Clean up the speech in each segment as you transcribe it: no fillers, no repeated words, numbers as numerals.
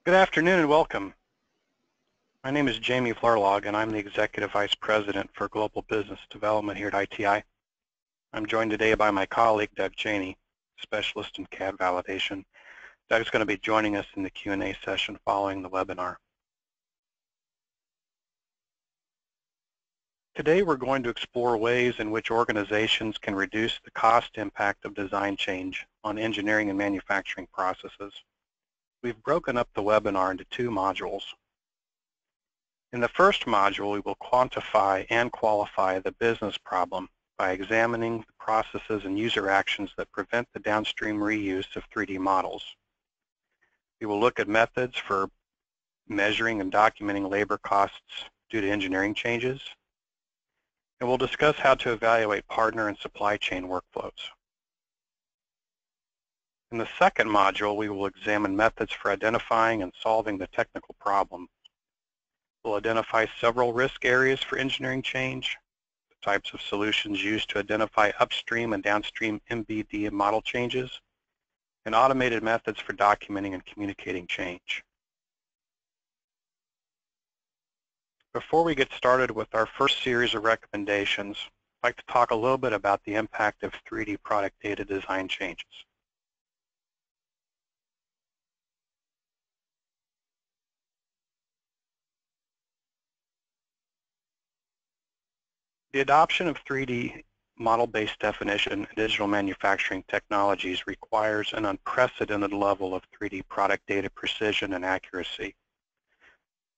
Good afternoon and welcome. My name is Jamie Flarlog and I'm the Executive Vice President for Global Business Development here at ITI. I'm joined today by my colleague Doug Cheney, Specialist in CAD Validation. Doug's going to be joining us in the Q&A session following the webinar. Today we're going to explore ways in which organizations can reduce the cost impact of design change on engineering and manufacturing processes. We've broken up the webinar into two modules. In the first module, we will quantify and qualify the business problem by examining the processes and user actions that prevent the downstream reuse of 3D models. We will look at methods for measuring and documenting labor costs due to engineering changes, and we'll discuss how to evaluate partner and supply chain workflows. In the second module, we will examine methods for identifying and solving the technical problem. We'll identify several risk areas for engineering change, the types of solutions used to identify upstream and downstream MBE model changes, and automated methods for documenting and communicating change. Before we get started with our first series of recommendations, I'd like to talk a little bit about the impact of 3D product data design changes. The adoption of 3D model-based definition and digital manufacturing technologies requires an unprecedented level of 3D product data precision and accuracy.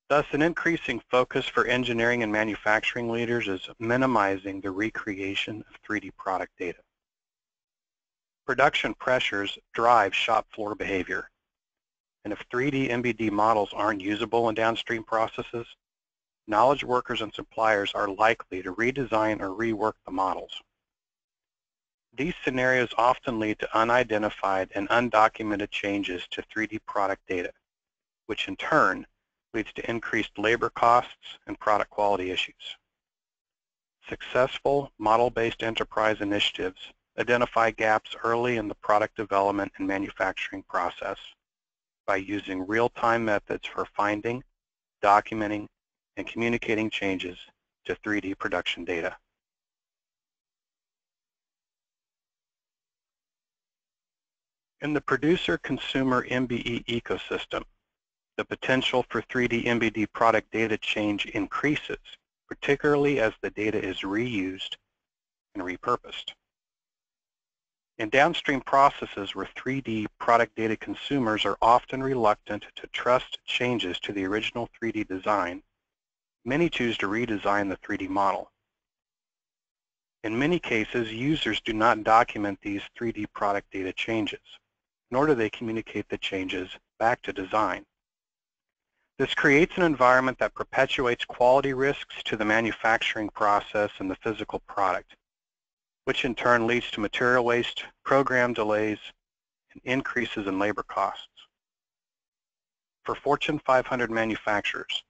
Thus, an increasing focus for engineering and manufacturing leaders is minimizing the recreation of 3D product data. Production pressures drive shop floor behavior, and if 3D MBD models aren't usable in downstream processes, knowledge workers and suppliers are likely to redesign or rework the models. These scenarios often lead to unidentified and undocumented changes to 3D product data, which in turn leads to increased labor costs and product quality issues. Successful model-based enterprise initiatives identify gaps early in the product development and manufacturing process by using real-time methods for finding, documenting, and communicating changes to 3D production data. In the producer-consumer MBE ecosystem, the potential for 3D MBD product data change increases, particularly as the data is reused and repurposed. In downstream processes where 3D product data consumers are often reluctant to trust changes to the original 3D design, many choose to redesign the 3D model. In many cases, users do not document these 3D product data changes, nor do they communicate the changes back to design. This creates an environment that perpetuates quality risks to the manufacturing process and the physical product, which in turn leads to material waste, program delays, and increases in labor costs. For Fortune 500 manufacturers,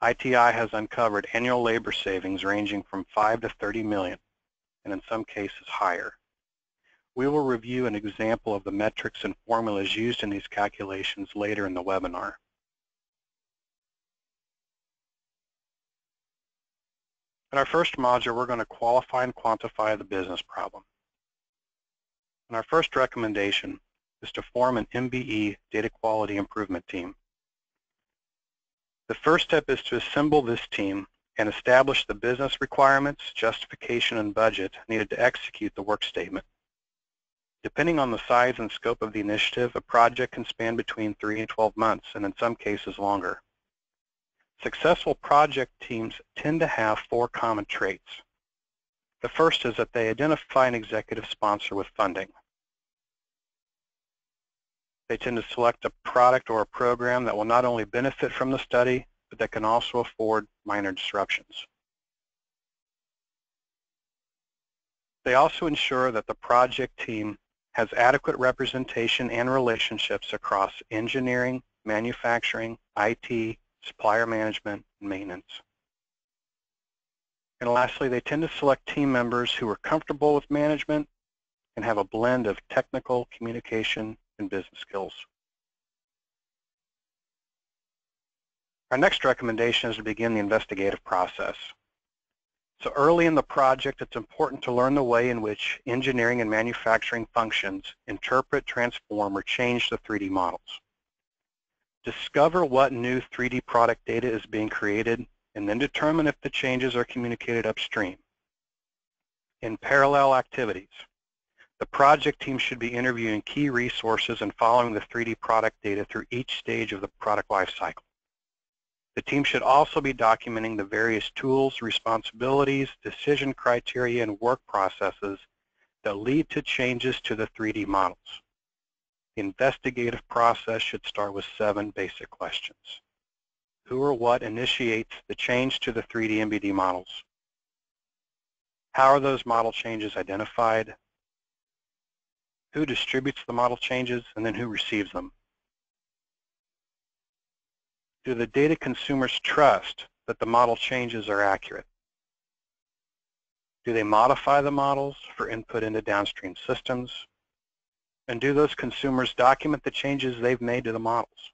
ITI has uncovered annual labor savings ranging from $5 to $30 million, and in some cases higher. We will review an example of the metrics and formulas used in these calculations later in the webinar. In our first module, we're going to qualify and quantify the business problem. And our first recommendation is to form an MBE data quality improvement team. The first step is to assemble this team and establish the business requirements, justification, and budget needed to execute the work statement. Depending on the size and scope of the initiative, a project can span between 3 and 12 months, and in some cases longer. Successful project teams tend to have 4 common traits. The first is that they identify an executive sponsor with funding. They tend to select a product or a program that will not only benefit from the study, but that can also afford minor disruptions. They also ensure that the project team has adequate representation and relationships across engineering, manufacturing, IT, supplier management, and maintenance. And lastly, they tend to select team members who are comfortable with management and have a blend of technical, communication, and business skills. Our next recommendation is to begin the investigative process. So early in the project, it's important to learn the way in which engineering and manufacturing functions interpret, transform, or change the 3D models. Discover what new 3D product data is being created, and then determine if the changes are communicated upstream. In parallel activities, the project team should be interviewing key resources and following the 3D product data through each stage of the product lifecycle. The team should also be documenting the various tools, responsibilities, decision criteria, and work processes that lead to changes to the 3D models. The investigative process should start with 7 basic questions. Who or what initiates the change to the 3D MBD models? How are those model changes identified? Who distributes the model changes, and then who receives them? Do the data consumers trust that the model changes are accurate? Do they modify the models for input into downstream systems? And do those consumers document the changes they've made to the models?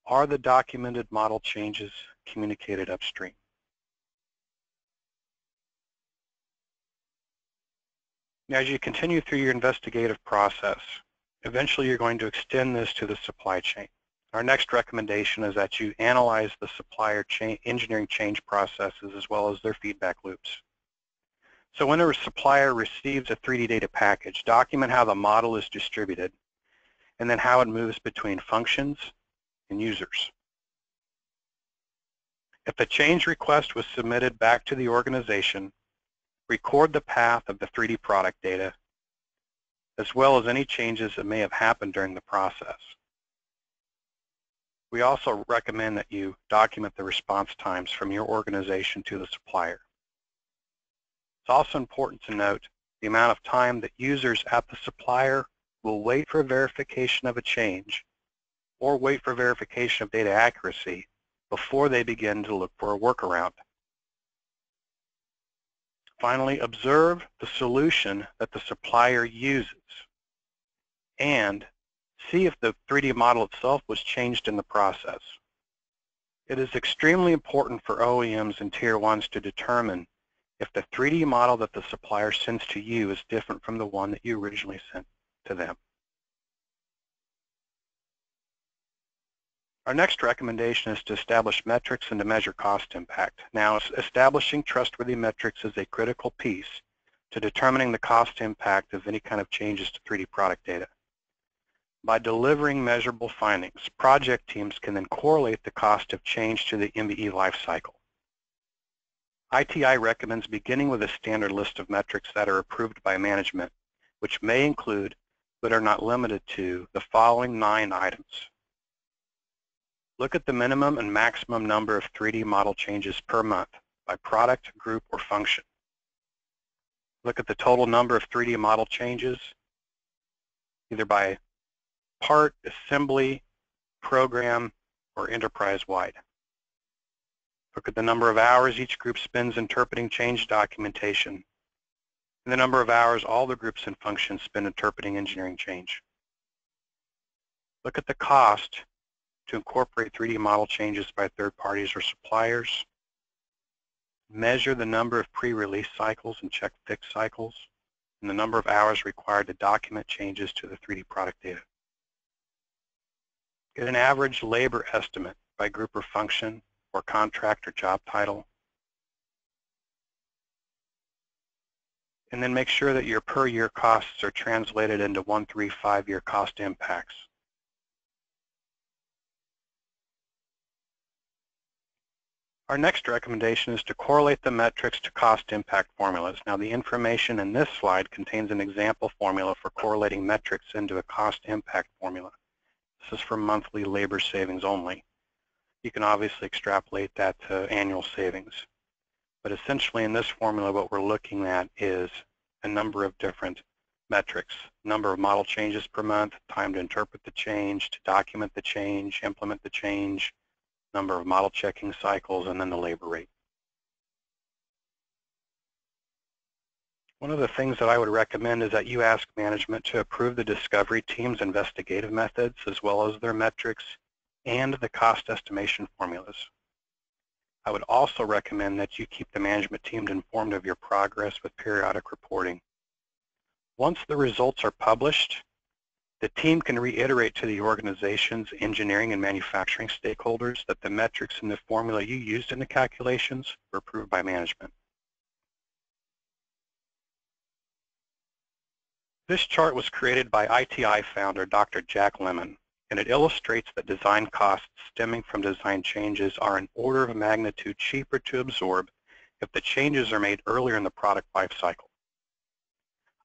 Are the documented model changes communicated upstream? Now, as you continue through your investigative process, eventually you're going to extend this to the supply chain. Our next recommendation is that you analyze the supplier engineering change processes as well as their feedback loops. So when a supplier receives a 3D data package, document how the model is distributed and then how it moves between functions and users. If a change request was submitted back to the organization, record the path of the 3D product data as well as any changes that may have happened during the process. We also recommend that you document the response times from your organization to the supplier. It's also important to note the amount of time that users at the supplier will wait for verification of a change or wait for verification of data accuracy before they begin to look for a workaround. Finally, observe the solution that the supplier uses and see if the 3D model itself was changed in the process. It is extremely important for OEMs and Tier 1s to determine if the 3D model that the supplier sends to you is different from the one that you originally sent to them. Our next recommendation is to establish metrics and to measure cost impact. Now, establishing trustworthy metrics is a critical piece to determining the cost impact of any kind of changes to 3D product data. By delivering measurable findings, project teams can then correlate the cost of change to the MBE lifecycle. ITI recommends beginning with a standard list of metrics that are approved by management, which may include, but are not limited to, the following 9 items. Look at the minimum and maximum number of 3D model changes per month by product, group, or function. Look at the total number of 3D model changes, either by part, assembly, program, or enterprise-wide. Look at the number of hours each group spends interpreting change documentation, and the number of hours all the groups and functions spend interpreting engineering change. Look at the cost to incorporate 3D model changes by third parties or suppliers. Measure the number of pre-release cycles and check fix cycles, and the number of hours required to document changes to the 3D product data. Get an average labor estimate by group or function or contract or job title. And then make sure that your per year costs are translated into 1, 3, 5 year cost impacts. Our next recommendation is to correlate the metrics to cost impact formulas. Now, the information in this slide contains an example formula for correlating metrics into a cost impact formula. This is for monthly labor savings only. You can obviously extrapolate that to annual savings. But essentially in this formula what we're looking at is a number of different metrics. Number of model changes per month, time to interpret the change, to document the change, implement the change, number of model checking cycles, and then the labor rate. One of the things that I would recommend is that you ask management to approve the discovery team's investigative methods as well as their metrics and the cost estimation formulas. I would also recommend that you keep the management team informed of your progress with periodic reporting. Once the results are published, the team can reiterate to the organization's engineering and manufacturing stakeholders that the metrics in the formula you used in the calculations were approved by management. This chart was created by ITI founder Dr. Jack Lemon, and it illustrates that design costs stemming from design changes are an order of magnitude cheaper to absorb if the changes are made earlier in the product life cycle.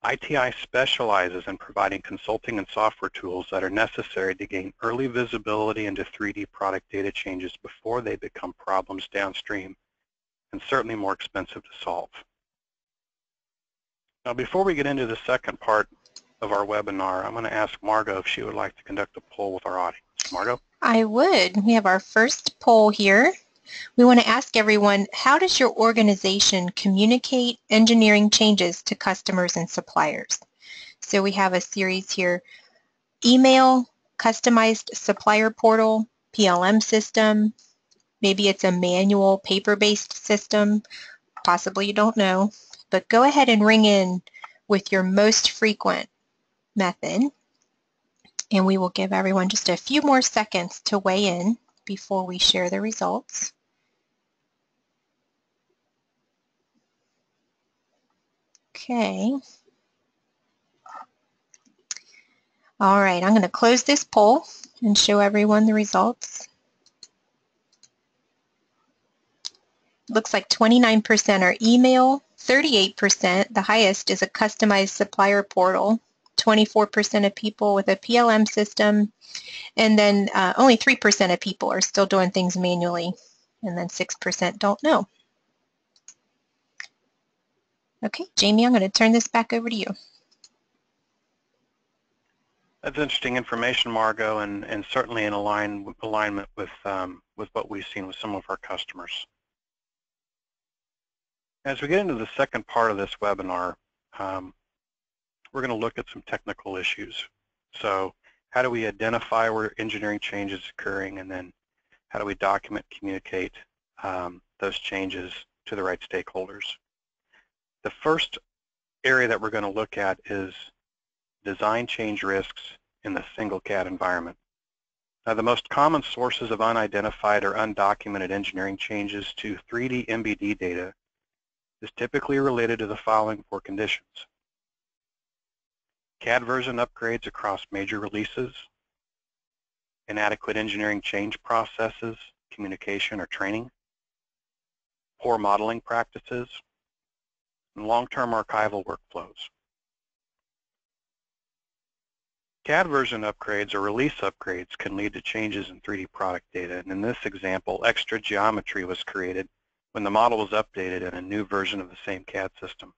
ITI specializes in providing consulting and software tools that are necessary to gain early visibility into 3D product data changes before they become problems downstream and certainly more expensive to solve. Now, before we get into the second part of our webinar, I'm going to ask Margot if she would like to conduct a poll with our audience. Margot? I would. We have our first poll here. We want to ask everyone, how does your organization communicate engineering changes to customers and suppliers? So we have a series here: email, customized supplier portal, PLM system, maybe it's a manual paper-based system, possibly you don't know, but go ahead and ring in with your most frequent method, and we will give everyone just a few more seconds to weigh in before we share the results. Okay. All right, I'm going to close this poll and show everyone the results. Looks like 29% are email, 38%, the highest, is a customized supplier portal, 24% of people with a PLM system, and then only 3% of people are still doing things manually, and then 6% don't know. Okay, Jamie, I'm going to turn this back over to you. That's interesting information, Margot, and certainly in alignment with what we've seen with some of our customers. As we get into the second part of this webinar, we're going to look at some technical issues. So how do we identify where engineering change is occurring, and then how do we document, communicate those changes to the right stakeholders? The first area that we're going to look at is design change risks in the Single-CAD environment. Now, the most common sources of unidentified or undocumented engineering changes to 3D MBD data is typically related to the following four conditions: CAD version upgrades across major releases, inadequate engineering change processes, communication, or training, poor modeling practices, and long-term archival workflows. CAD version upgrades or release upgrades can lead to changes in 3D product data, and in this example, extra geometry was created when the model was updated in a new version of the same CAD system.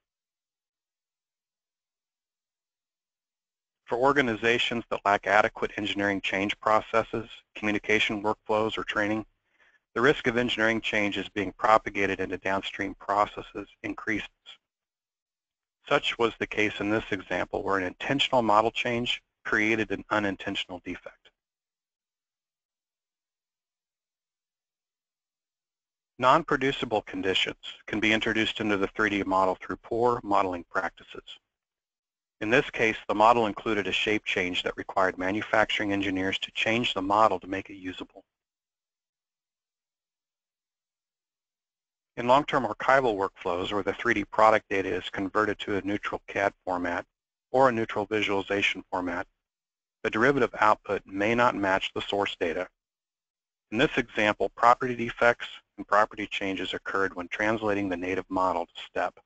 For organizations that lack adequate engineering change processes, communication workflows, or training, the risk of engineering changes being propagated into downstream processes increases. Such was the case in this example, where an intentional model change created an unintentional defect. Non-producible conditions can be introduced into the 3D model through poor modeling practices. In this case, the model included a shape change that required manufacturing engineers to change the model to make it usable. In long-term archival workflows, where the 3D product data is converted to a neutral CAD format or a neutral visualization format, the derivative output may not match the source data. In this example, property defects and property changes occurred when translating the native model to STEP.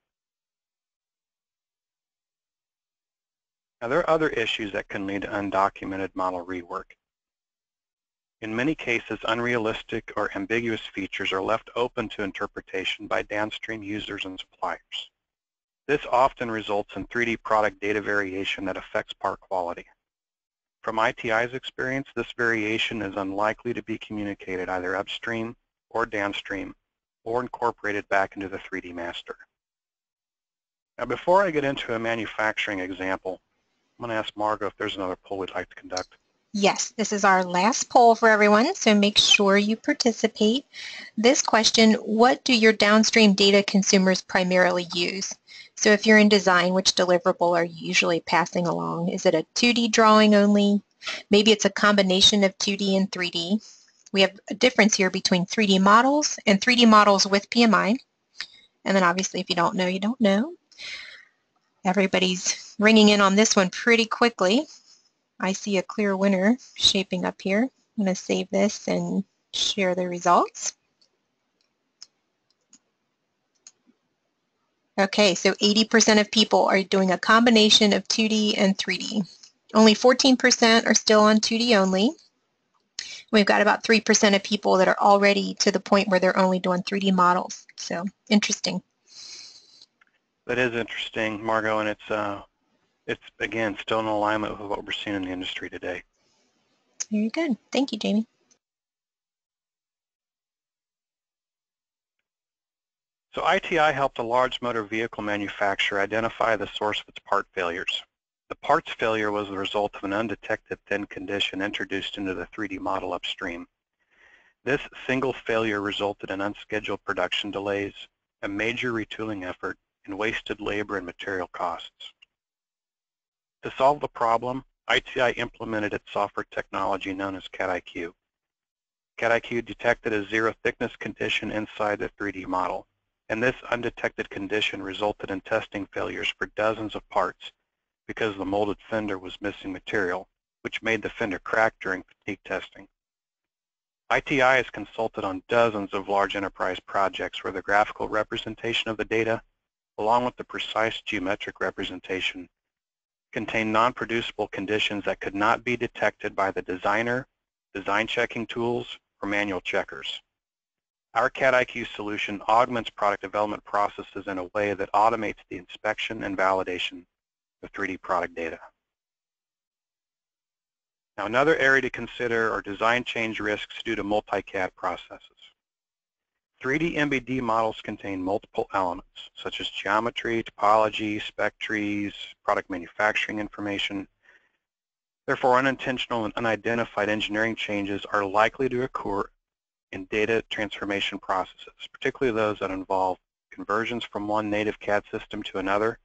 Now, there are other issues that can lead to undocumented model rework. In many cases, unrealistic or ambiguous features are left open to interpretation by downstream users and suppliers. This often results in 3D product data variation that affects part quality. From ITI's experience, this variation is unlikely to be communicated either upstream or downstream or incorporated back into the 3D master. Now, before I get into a manufacturing example, I'm going to ask Margot if there's another poll we'd like to conduct. Yes, this is our last poll for everyone, so make sure you participate. This question, what do your downstream data consumers primarily use? So if you're in design, which deliverable are you usually passing along? Is it a 2D drawing only? Maybe it's a combination of 2D and 3D. We have a difference here between 3D models and 3D models with PMI. And then obviously if you don't know, you don't know. Everybody's ringing in on this one pretty quickly. I see a clear winner shaping up here. I'm going to save this and share the results. Okay, so 80% of people are doing a combination of 2D and 3D. Only 14% are still on 2D only. We've got about 3% of people that are already to the point where they're only doing 3D models. So interesting. That is interesting, Margot, and it's again still in alignment with what we're seeing in the industry today. Very good. Thank you, Jamie. So ITI helped a large motor vehicle manufacturer identify the source of its part failures. The parts failure was the result of an undetected thin condition introduced into the 3D model upstream. This single failure resulted in unscheduled production delays, a major retooling effort, and wasted labor and material costs. To solve the problem, ITI implemented its software technology known as CAD-IQ. CAD-IQ detected a zero thickness condition inside the 3D model, and this undetected condition resulted in testing failures for dozens of parts because the molded fender was missing material, which made the fender crack during fatigue testing. ITI has consulted on dozens of large enterprise projects where the graphical representation of the data, along with the precise geometric representation, contain non-producible conditions that could not be detected by the designer, design checking tools, or manual checkers. Our CAD-IQ solution augments product development processes in a way that automates the inspection and validation of 3D product data. Now, another area to consider are design change risks due to multi-CAD processes. 3D MBD models contain multiple elements, such as geometry, topology, spec trees, product manufacturing information. Therefore, unintentional and unidentified engineering changes are likely to occur in data transformation processes, particularly those that involve conversions from one native CAD system to another,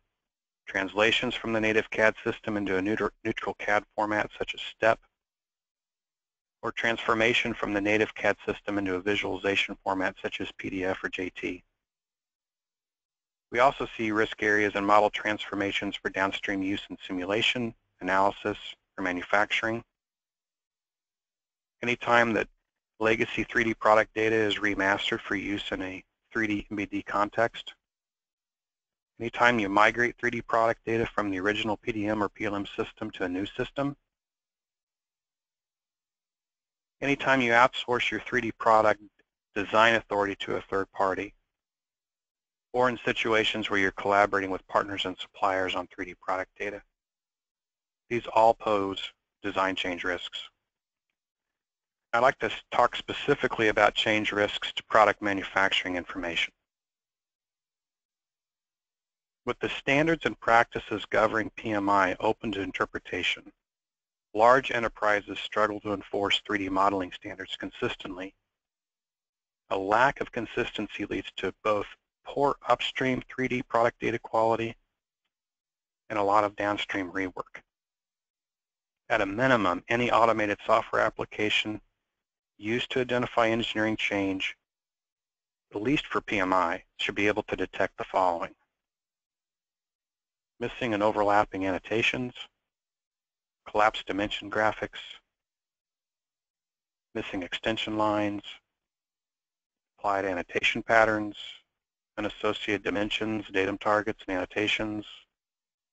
translations from the native CAD system into a neutral CAD format such as STEP, or transformation from the native CAD system into a visualization format such as PDF or JT. We also see risk areas in model transformations for downstream use in simulation, analysis, or manufacturing. Anytime that legacy 3D product data is remastered for use in a 3D MBD context, anytime you migrate 3D product data from the original PDM or PLM system to a new system, anytime you outsource your 3D product design authority to a third party, or in situations where you're collaborating with partners and suppliers on 3D product data. These all pose design change risks. I'd like to talk specifically about change risks to product manufacturing information. With the standards and practices governing PMI open to interpretation, large enterprises struggle to enforce 3D modeling standards consistently. A lack of consistency leads to both poor upstream 3D product data quality and a lot of downstream rework. At a minimum, any automated software application used to identify engineering change, at least for PMI, should be able to detect the following: missing and overlapping annotations, collapsed dimension graphics, missing extension lines, applied annotation patterns, unassociated dimensions, datum targets, and annotations,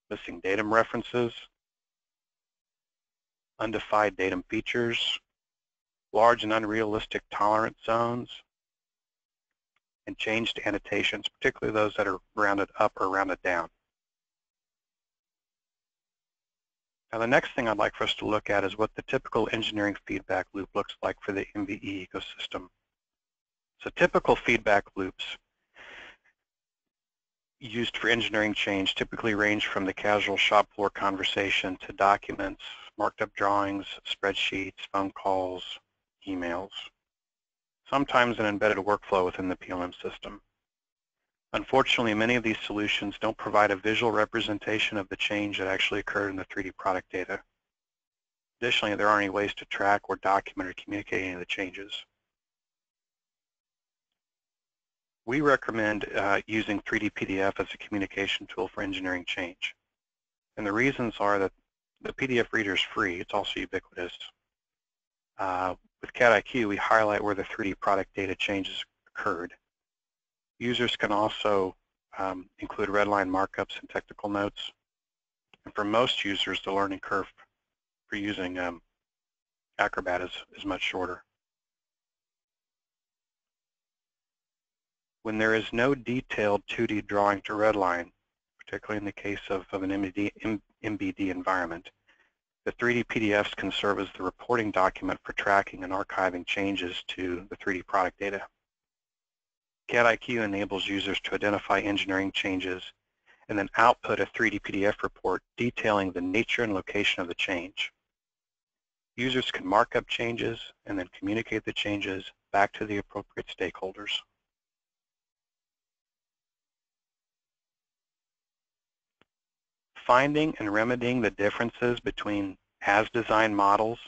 missing datum references, undefined datum features, large and unrealistic tolerance zones, and changed annotations, particularly those that are rounded up or rounded down. Now, the next thing I'd like for us to look at is what the typical engineering feedback loop looks like for the MBE ecosystem. So typical feedback loops used for engineering change typically range from the casual shop floor conversation to documents, marked up drawings, spreadsheets, phone calls, emails, sometimes an embedded workflow within the PLM system. Unfortunately, many of these solutions don't provide a visual representation of the change that actually occurred in the 3D product data. Additionally, there aren't any ways to track or document or communicate any of the changes. We recommend using 3D PDF as a communication tool for engineering change. And the reasons are that the PDF reader is free. It's also ubiquitous. With CAD IQ, we highlight where the 3D product data changes occurred. Users can also include redline markups and technical notes. And for most users, the learning curve for using Acrobat is much shorter. When there is no detailed 2D drawing to redline, particularly in the case of an MBD environment, the 3D PDFs can serve as the reporting document for tracking and archiving changes to the 3D product data. CAD IQ enables users to identify engineering changes and then output a 3D PDF report detailing the nature and location of the change. Users can mark up changes and then communicate the changes back to the appropriate stakeholders. Finding and remedying the differences between as-designed models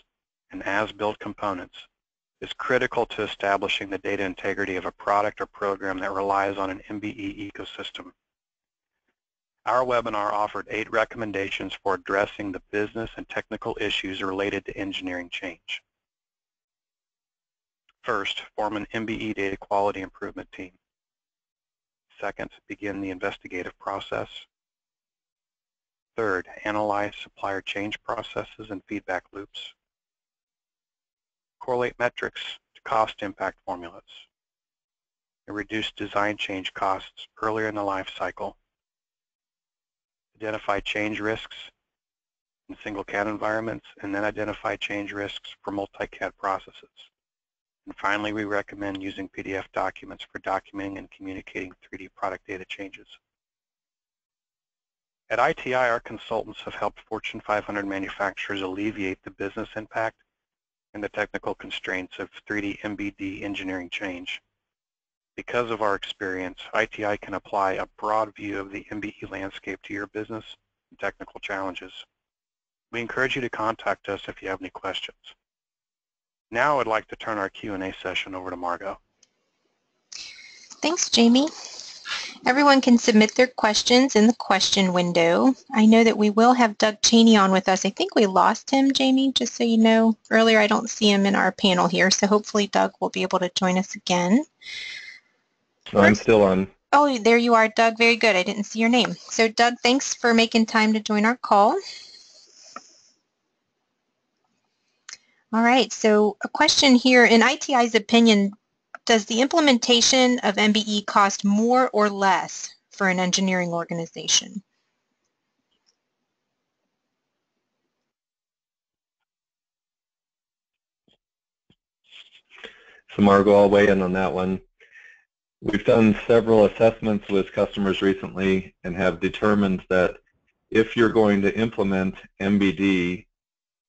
and as-built components is critical to establishing the data integrity of a product or program that relies on an MBE ecosystem. Our webinar offered 8 recommendations for addressing the business and technical issues related to engineering change. First, form an MBE data quality improvement team. Second, begin the investigative process. Third, analyze supplier change processes and feedback loops. Correlate metrics to cost impact formulas. And reduce design change costs earlier in the life cycle. Identify change risks in Single-CAD environments, and then identify change risks for Multi-CAD processes. And finally, we recommend using PDF documents for documenting and communicating 3D product data changes. At ITI, our consultants have helped Fortune 500 manufacturers alleviate the business impact and the technical constraints of 3D MBD engineering change. Because of our experience, ITI can apply a broad view of the MBE landscape to your business and technical challenges. We encourage you to contact us if you have any questions. Now I would like to turn our Q&A session over to Margot. Thanks, Jamie. Everyone can submit their questions in the question window. I know that we will have Doug Cheney on with us. I think we lost him, Jamie, just so you know. Earlier, I don't see him in our panel here, so hopefully Doug will be able to join us again. I'm still on. Oh, there you are, Doug. Very good. I didn't see your name. So, Doug, thanks for making time to join our call. All right, so a question here. In ITI's opinion, does the implementation of MBE cost more or less for an engineering organization? So Margot, I'll weigh in on that one. We've done several assessments with customers recently and have determined that if you're going to implement MBD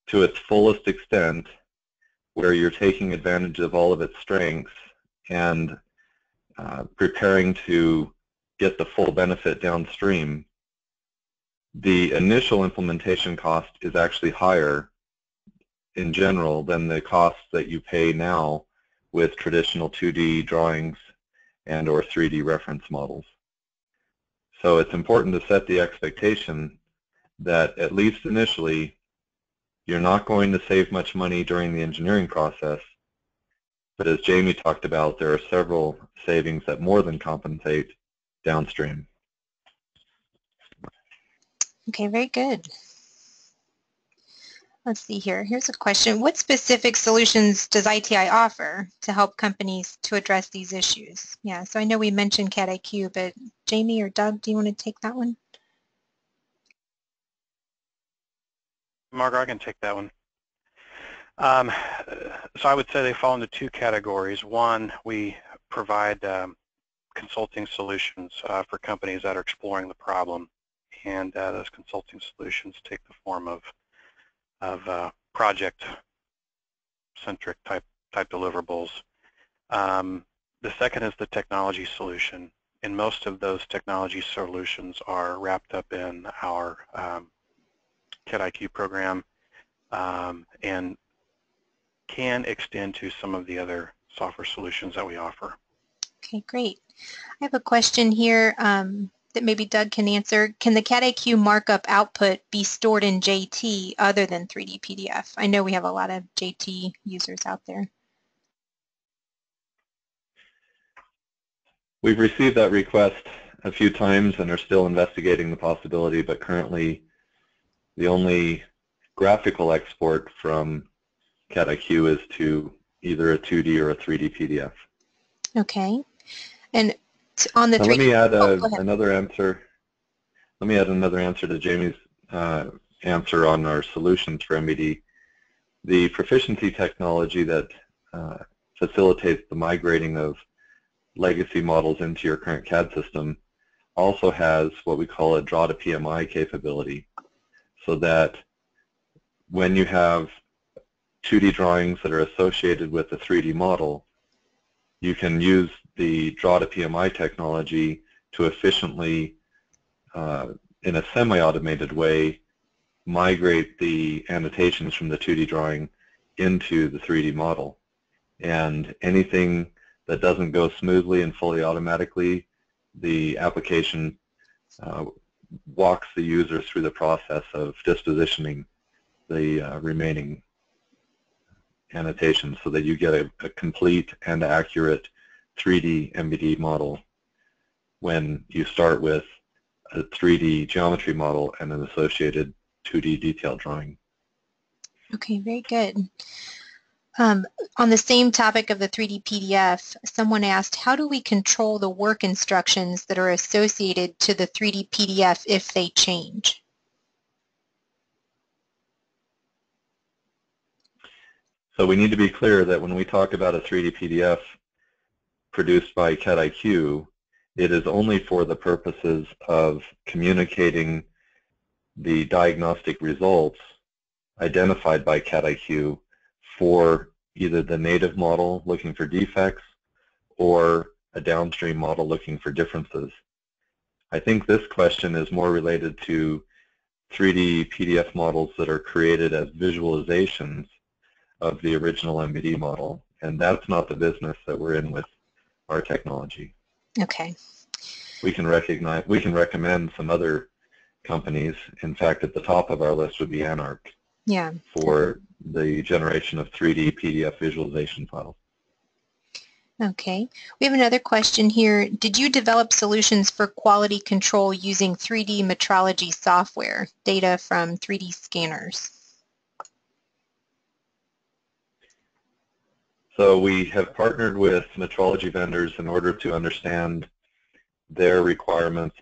to its fullest extent, where you're taking advantage of all of its strengths and preparing to get the full benefit downstream, the initial implementation cost is actually higher in general than the costs that you pay now with traditional 2D drawings and or 3D reference models. So it's important to set the expectation that at least initially you're not going to save much money during the engineering process, but as Jamie talked about, there are several savings that more than compensate downstream. Okay, very good. Let's see here. Here's a question. What specific solutions does ITI offer to help companies to address these issues? Yeah, so I know we mentioned CAD IQ, but Jamie or Doug, do you want to take that one? Margaret, I can take that one. So I would say they fall into 2 categories. One, we provide consulting solutions for companies that are exploring the problem, and those consulting solutions take the form of project-centric type deliverables. The second is the technology solution, and most of those technology solutions are wrapped up in our CAD-IQ program and can extend to some of the other software solutions that we offer. Okay, great. I have a question here that maybe Doug can answer. Can the CAD-IQ markup output be stored in JT other than 3D PDF? I know we have a lot of JT users out there. We've received that request a few times and are still investigating the possibility, but currently the only graphical export from CAD-IQ is to either a 2D or a 3D PDF. Okay. And on the 3D... Let me add another answer. Let me add another answer to Jamie's answer on our solutions for MBD. The proficiency technology that facilitates the migrating of legacy models into your current CAD system also has what we call a draw to PMI capability, so that when you have 2D drawings that are associated with a 3D model, you can use the draw to PMI technology to efficiently, in a semi-automated way, migrate the annotations from the 2D drawing into the 3D model. And anything that doesn't go smoothly and fully automatically, the application walks the user through the process of dispositioning the remaining annotations so that you get a complete and accurate 3D MBD model when you start with a 3D geometry model and an associated 2D detail drawing. Okay, very good. On the same topic of the 3D PDF, someone asked, how do we control the work instructions that are associated to the 3D PDF if they change? So we need to be clear that when we talk about a 3D PDF produced by CAD-IQ, it is only for the purposes of communicating the diagnostic results identified by CAD-IQ for either the native model looking for defects or a downstream model looking for differences. I think this question is more related to 3D PDF models that are created as visualizations of the original MBD model, and that's not the business that we're in with our technology. Okay. We can recommend some other companies. In fact, at the top of our list would be Anarch. Yeah. For the generation of 3D PDF visualization files. Okay. We have another question here. Did you develop solutions for quality control using 3D metrology software, data from 3D scanners? So we have partnered with metrology vendors in order to understand their requirements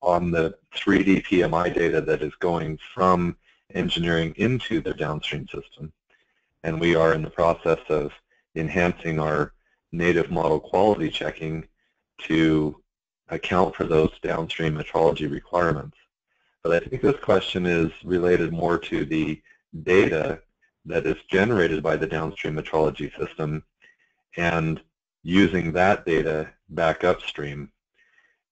on the 3D PMI data that is going from engineering into their downstream system. And we are in the process of enhancing our native model quality checking to account for those downstream metrology requirements. But I think this question is related more to the data that is generated by the downstream metrology system and using that data back upstream.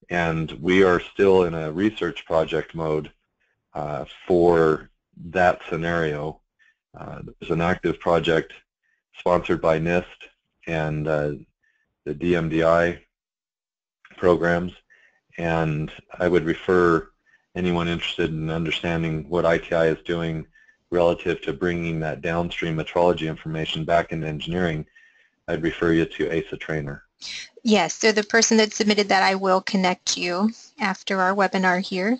And we are still in a research project mode for that scenario. There's an active project sponsored by NIST and the DMDI programs, and I would refer anyone interested in understanding what ITI is doing relative to bringing that downstream metrology information back into engineering. I'd refer you to ASA Trainer. Yes, so the person that submitted that, I will connect you after our webinar here.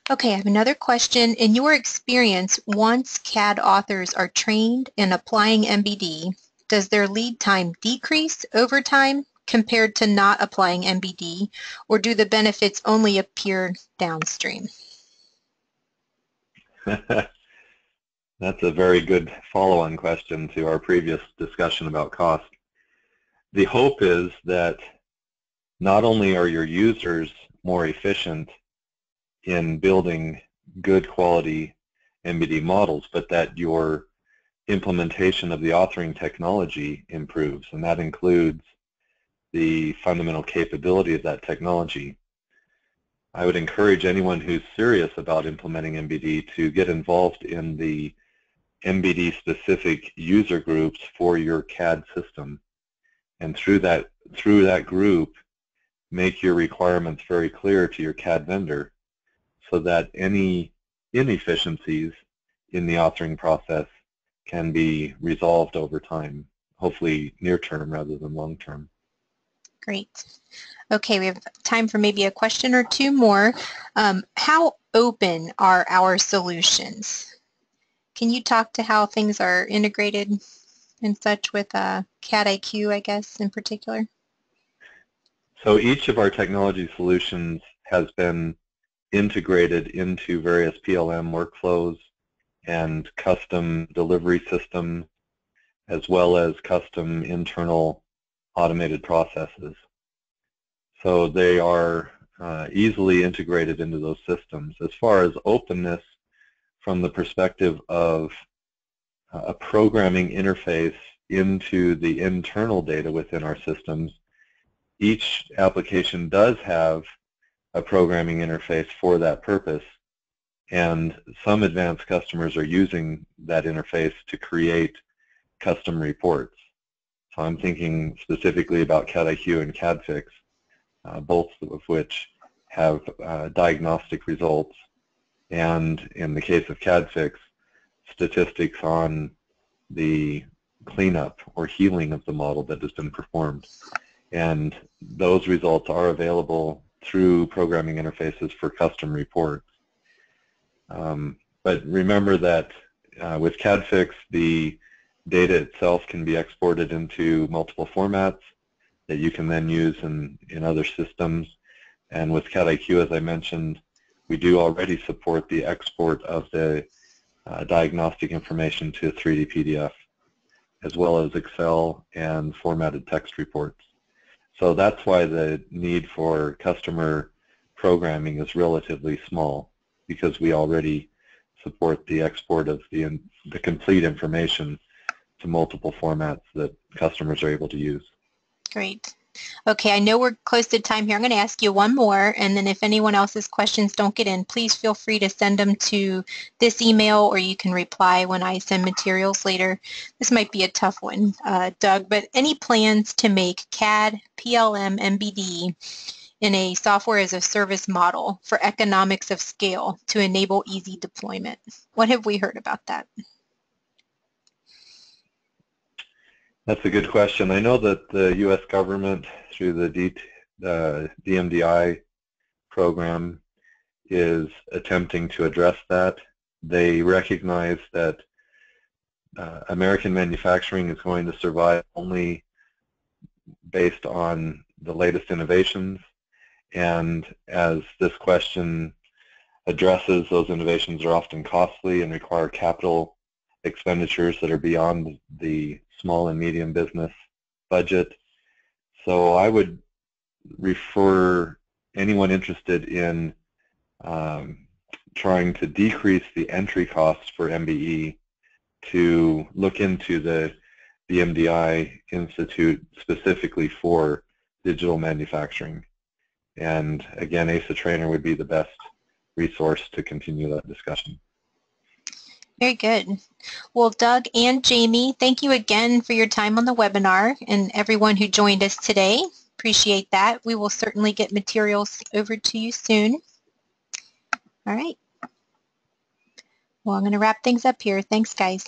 Okay, I have another question. In your experience, once CAD authors are trained in applying MBD, does their lead time decrease over time compared to not applying MBD, or do the benefits only appear downstream? That's a very good follow-on question to our previous discussion about cost. The hope is that not only are your users more efficient in building good quality MBD models, but that your implementation of the authoring technology improves, and that includes the fundamental capability of that technology. I would encourage anyone who's serious about implementing MBD to get involved in the MBD-specific user groups for your CAD system, and through that group, make your requirements very clear to your CAD vendor so that any inefficiencies in the authoring process can be resolved over time, hopefully near term rather than long term. Great. Okay, we have time for maybe a question or two more. How open are our solutions? Can you talk to how things are integrated and such with CAD IQ, I guess, in particular? So each of our technology solutions has been integrated into various PLM workflows and custom delivery systems, as well as custom internal automated processes. So they are easily integrated into those systems. As far as openness, from the perspective of a programming interface into the internal data within our systems, each application does have a programming interface for that purpose, and some advanced customers are using that interface to create custom reports. So I'm thinking specifically about CAD IQ and CAD Fix, both of which have diagnostic results, and in the case of CAD Fix, statistics on the cleanup or healing of the model that has been performed. And those results are available through programming interfaces for custom reports. But remember that with CAD Fix, the data itself can be exported into multiple formats that you can then use in other systems. And with CAD IQ, as I mentioned, we do already support the export of the diagnostic information to 3D PDF, as well as Excel and formatted text reports. So that's why the need for customer programming is relatively small, because we already support the export of the complete information to multiple formats that customers are able to use. Great. Okay, I know we're close to time here. I'm going to ask you one more, and then if anyone else's questions don't get in, please feel free to send them to this email, or you can reply when I send materials later. This might be a tough one, Doug, but any plans to make CAD, PLM, MBD in a software as a service model for economics of scale to enable easy deployment? What have we heard about that? That's a good question. I know that the U.S. government, through the DMDI program, is attempting to address that. They recognize that American manufacturing is going to survive only based on the latest innovations, and as this question addresses, those innovations are often costly and require capital expenditures that are beyond the small and medium business budget. So I would refer anyone interested in trying to decrease the entry costs for MBE to look into the DMDI Institute specifically for digital manufacturing. And again, ASA Trainer would be the best resource to continue that discussion. Very good. Well, Doug and Jamie, thank you again for your time on the webinar, and everyone who joined us today. Appreciate that. We will certainly get materials over to you soon. All right. Well, I'm going to wrap things up here. Thanks, guys.